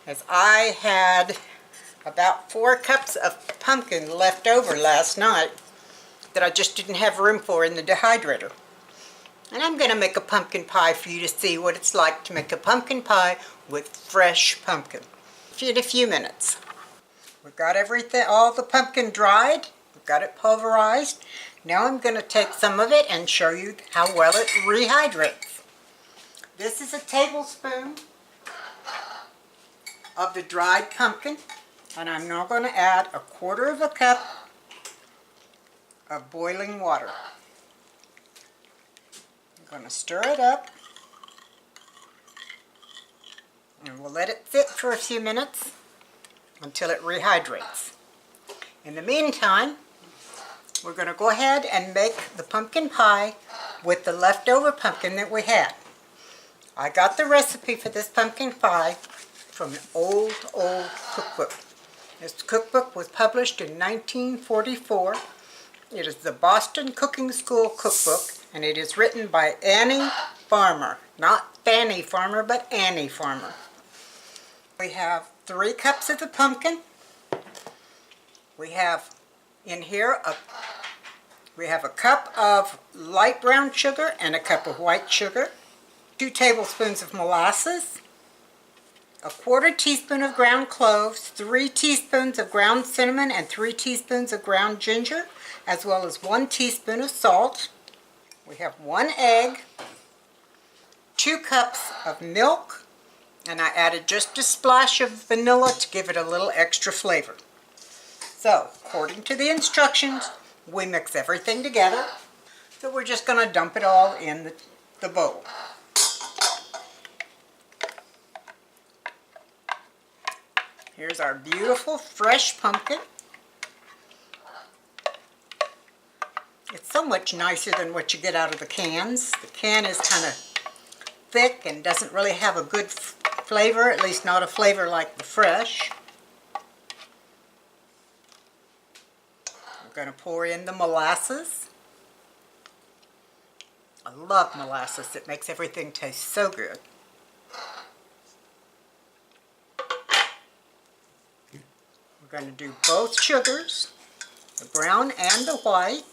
as I had about 4 cups of pumpkin left over last night that I just didn't have room for in the dehydrator. And I'm going to make a pumpkin pie for you to see what it's like to make a pumpkin pie with fresh pumpkin in a few minutes. We've got everything, all the pumpkin dried. We've got it pulverized. Now I'm going to take some of it and show you how well it rehydrates. This is a tablespoon of the dried pumpkin, and I'm now going to add a 1/4 cup of boiling water. I'm going to stir it up, and we'll let it sit for a few minutes until it rehydrates. In the meantime, we're going to go ahead and make the pumpkin pie with the leftover pumpkin that we had. I got the recipe for this pumpkin pie from an old cookbook. This cookbook was published in 1944. It is the Boston Cooking School cookbook, and it is written by Annie Farmer. Not Fanny Farmer, but Annie Farmer. We have 3 cups of the pumpkin. We have in here we have a cup of light brown sugar and a cup of white sugar, 2 tablespoons of molasses, a 1/4 teaspoon of ground cloves, 3 teaspoons of ground cinnamon, and 3 teaspoons of ground ginger, as well as 1 teaspoon of salt. We have 1 egg, 2 cups of milk, and I added just a splash of vanilla to give it a little extra flavor. So, according to the instructions, we mix everything together. So we're just going to dump it all in the bowl. Here's our beautiful fresh pumpkin. It's so much nicer than what you get out of the cans. The can is kind of thick and doesn't really have a good flavor, at least not a flavor like the fresh. We're going to pour in the molasses. I love molasses. It makes everything taste so good. We're going to do both sugars, the brown and the white.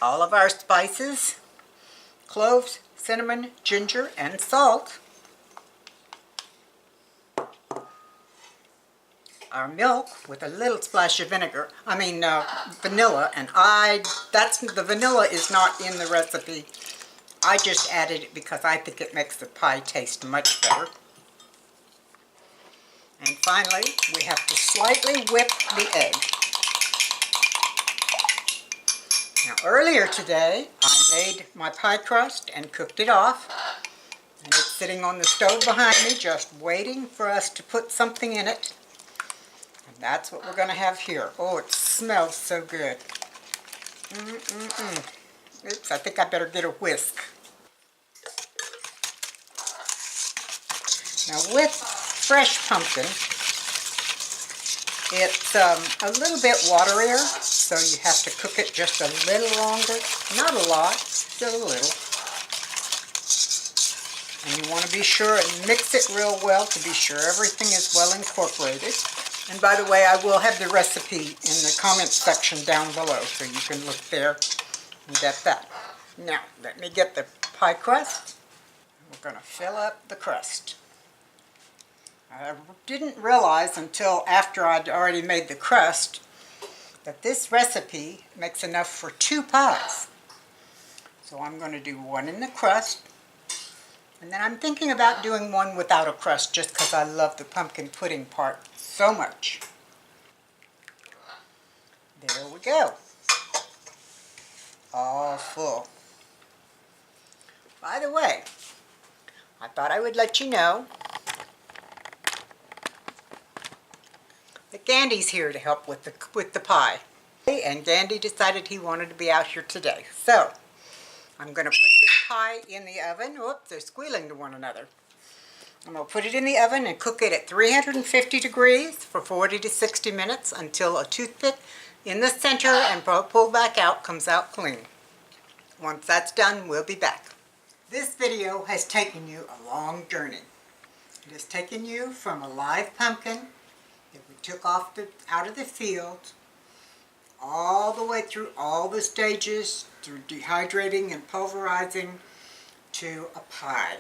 All of our spices, cloves, cinnamon, ginger, and salt. Our milk with a little splash of vanilla, and the vanilla is not in the recipe. I just added it because I think it makes the pie taste much better. And finally, we have to slightly whip the egg. Now, earlier today, I made my pie crust and cooked it off. And it's sitting on the stove behind me, just waiting for us to put something in it. And that's what we're going to have here. Oh, it smells so good. Oops, I think I better get a whisk. Now, with fresh pumpkin, it's a little bit waterier, so you have to cook it just a little longer. Not a lot, just a little. And you want to be sure and mix it real well to be sure everything is well incorporated. And by the way, I will have the recipe in the comments section down below, so you can look there and get that. Now, let me get the pie crust. We're going to fill up the crust. I didn't realize until after I'd already made the crust that this recipe makes enough for 2 pies. So I'm going to do 1 in the crust, and then I'm thinking about doing 1 without a crust just because I love the pumpkin pudding part so much. There we go. All full. By the way, I thought I would let you know that Gandy's here to help with the pie. And Gandy decided he wanted to be out here today. So, I'm going to put this pie in the oven. Whoops, they're squealing to one another. I'm going to put it in the oven and cook it at 350 degrees for 40 to 60 minutes until a toothpick in the center and pull back out comes out clean. Once that's done, we'll be back. This video has taken you a long journey. It has taken you from a live pumpkin that we took out of the field, all the way through all the stages, through dehydrating and pulverizing, to a pie.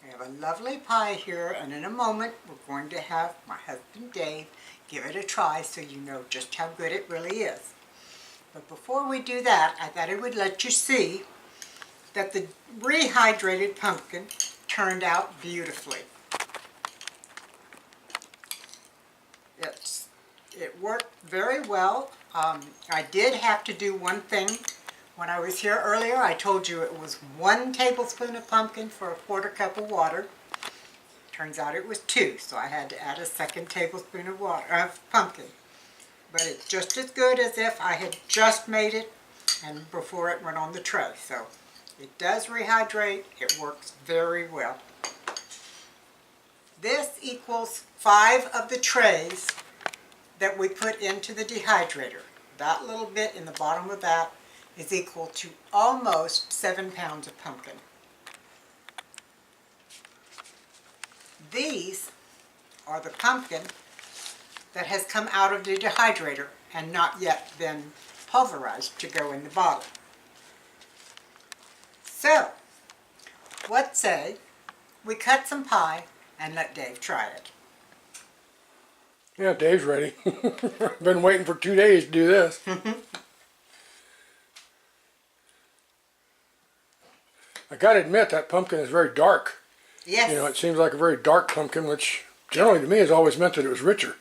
I have a lovely pie here, and in a moment we're going to have my husband Dave give it a try so you know just how good it really is. But before we do that, I thought I would let you see that the rehydrated pumpkin turned out beautifully. It worked very well. I did have to do one thing. When I was here earlier, I told you it was 1 tablespoon of pumpkin for a 1/4 cup of water. Turns out it was 2, so I had to add a 2nd tablespoon of pumpkin. But it's just as good as if I had just made it and before it went on the tray. So it does rehydrate. It works very well. This equals 5 of the trays that we put into the dehydrator. That little bit in the bottom of that is equal to almost 7 pounds of pumpkin. These are the pumpkin that has come out of the dehydrator and not yet been pulverized to go in the bottle. So, what say we cut some pie and let Dave try it? Yeah, Dave's ready. I've been waiting for 2 days to do this. I gotta admit, that pumpkin is very dark. Yes. You know, it seems like a very dark pumpkin, which generally to me has always meant that it was richer.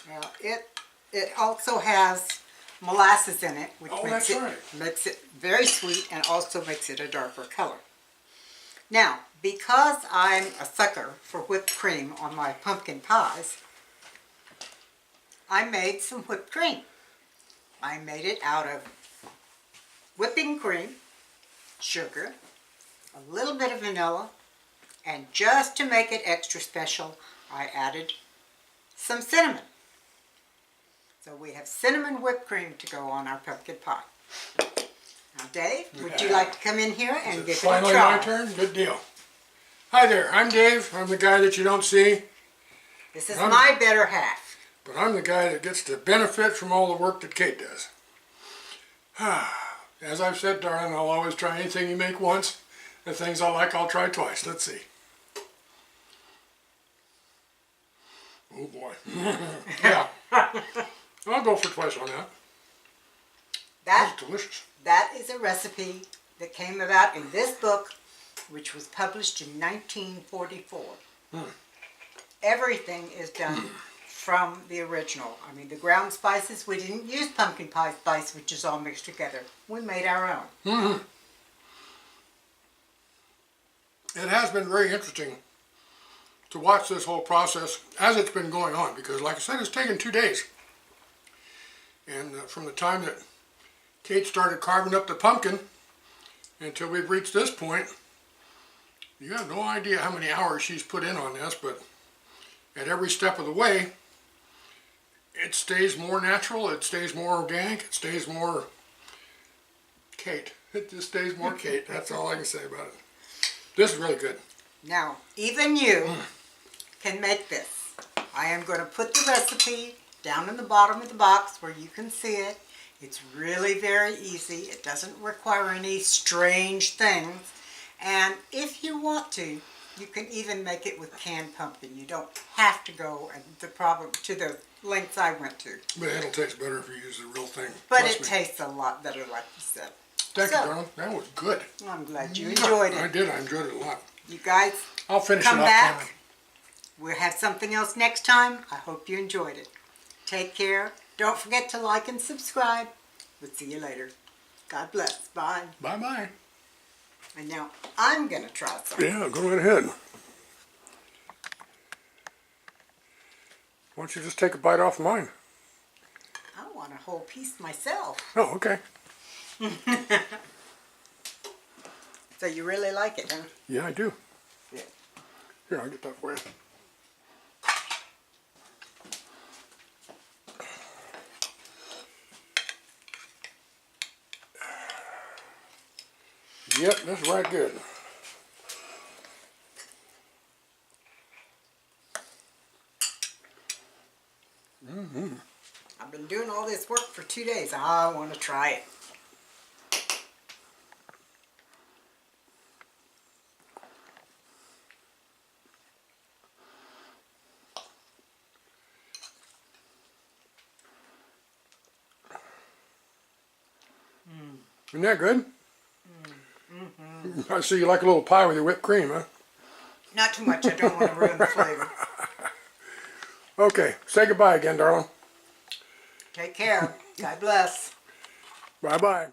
Well, it also has molasses in it, which makes it very sweet and also makes it a darker color. Now, because I'm a sucker for whipped cream on my pumpkin pies, I made some whipped cream. I made it out of whipping cream, sugar, a little bit of vanilla, and just to make it extra special, I added some cinnamon. So we have cinnamon whipped cream to go on our pumpkin pie. Now Dave, would you like to come in here and give it a try? Finally my turn? Good deal. Hi there, I'm Dave. I'm the guy that you don't see. This is my better half. But I'm the guy that gets to benefit from all the work that Kate does. As I've said, darling, I'll always try anything you make once. The things I like, I'll try twice. Let's see. Oh boy. Yeah. I'll go for twice on that. That's delicious. That is a recipe that came about in this book, which was published in 1944. Everything is done from the original. I mean, the ground spices, we didn't use pumpkin pie spice, which is all mixed together. We made our own. It has been very interesting to watch this whole process as it's been going on, because like I said, it's taken 2 days. And from the time that Kate started carving up the pumpkin until we've reached this point, you have no idea how many hours she's put in on this, but at every step of the way, it stays more natural, it stays more organic, it stays more Kate. It just stays more Kate. That's all I can say about it. This is really good. Now, even you can make this. I am going to put the recipe down in the bottom of the box where you can see it. It's really very easy. It doesn't require any strange things. And if you want to, you can even make it with canned pumpkin. You don't have to go to the lengths I went to. But it'll taste better if you use the real thing. But it tastes a lot better, like you said. Thank you, darling. That was good. I'm glad you enjoyed it. I did. I enjoyed it a lot. You guys, I'll finish come it up. back. We'll have something else next time. I hope you enjoyed it. Take care. Don't forget to like and subscribe. We'll see you later. God bless. Bye. Bye-bye. And now I'm going to try some. Yeah, go right ahead. Why don't you just take a bite off mine? I want a whole piece myself. Oh, okay. So you really like it, huh? Yeah, I do. Yeah. Here, I'll get that for you. Yep, that's right good. I've been doing all this work for 2 days. I want to try it. Isn't that good? I see you like a little pie with your whipped cream, huh? Not too much. I don't want to ruin the flavor. Okay, say goodbye again, darling. Take care. God bless. Bye-bye.